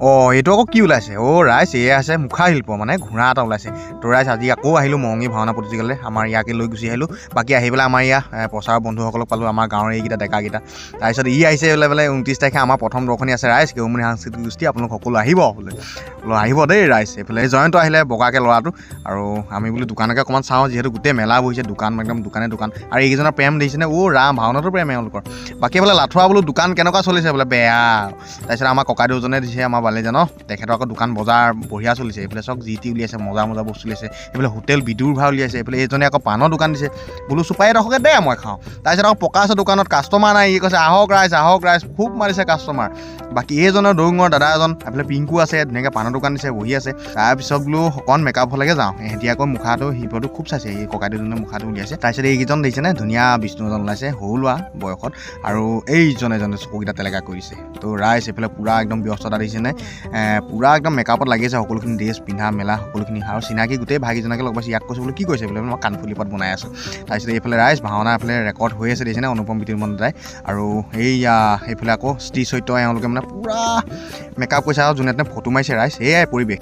এইটো আকৌ কি ওলাইছে ৰাইজ এয়া আছে মুখা শিল্প মানে ঘোঁৰা এটা ওলাইছে তো ৰাইজ আজি আকৌ আহিলোঁ মৰঙী ভাওনা প্ৰতিযোগিতালৈ আমাৰ ইয়াকে লৈ গুচি আহিলোঁ বাকী আহি পেলাই আমাৰ ইয়াৰ প্ৰচাৰ বন্ধুসকলক পালোঁ আমাৰ গাঁৱৰ এইকেইটা ডেকাকেইটা তাৰপিছত আহিছে বোলে 29 তাৰিখে আমাৰ প্ৰথম দৰ্শনী আছে ৰাইজ কেউমণি সাংস্কৃতিক গোষ্ঠী আপোনালোক সকলো আহিব বোলে আহিব দেই ৰাইজ এইফালে জয়ন্ত আহিলে বগাকৈ ল'ৰাটো আৰু আমি বোলো দোকানকে অকণমান চাওঁ যিহেতু গোটেই মেলা বহিছে দোকান একদম দোকান আৰু এইকেইজনৰ প্ৰেম দেখিছেনে ৰাম ভাওনাটো প্ৰেম এওঁলোকৰ বাকী বোলে লাথুৱা বোলো দোকান কেনেকুৱা চলিছে বোলে বেয়া তাৰপিছত আমাৰ ককাইদেউজনে দিছে আমাৰ বালিজান তেখেতৰ আকৌ দোকান বজাৰ বঢ়িয়া চলিছে এইফালে চব যি টি উলিয়াইছে মজা বস্তু উলিয়াইছে এইফালে হোটেল বিদুৰ ভাও উলিয়াইছে এইফালে এইজনে আকৌ পাণৰ দোকান দিছে বোলো চুপাৰী এডোখৰকে দে মই খাওঁ তাৰপিছত আকৌ পকা আছে দোকানত কাষ্টমাৰ নাই কৈছে আহক ৰাইজ খুব মাৰিছে কাষ্টমাৰ বাকী এইজনৰ দৌঙৰ দাদা এজন এইফালে পিংকু আছে ধুনীয়াকৈ পাণৰ দোকান দিছে বহি আছে তাৰপিছত বোলো অকণ মেকআপ হ'লেগে যাওঁ এহেঁতি আকৌ মুখাটো শিৱটো খুব চাইছে এই ককাইদেউজনে মুখাটো উলিয়াইছে তাৰপিছত এইকেইজন দেখিছেনে ধুনীয়া বিষ্ণু এজন ওলাইছে সৰু ল'ৰা বয়সত আৰু এইজনে চকুকেইটা তেলেকা কৰিছে তো ৰাইজ এইফালে পূৰা একদম ব্যস্ততা দেখিছেনে পূৰা একদম মেকআপত লাগিছে সকলোখিনি ড্ৰেছ পিন্ধা মেলা সকলোখিনি আৰু চিনাকি গোটেই ভাগিজনকে লগ পাইছে ইয়াক কৈছে বোলো কি কৈছে বোলে মই কাণফুলি পাত বনাই আছোঁ তাৰপিছত এইফালে ৰাইজ ভাওনা এইফালে ৰেকৰ্ড হৈ আছে দেখিছেনে অনুপম বিতুমন দাদাই আৰু এইফালে আকৌ শ্ৰী চৈত্য এওঁলোকে মানে পূৰা মেকআপ কৰিছে আৰু যোনে ফটো মাৰিছে ৰাইজ সেয়াই পৰিৱেশ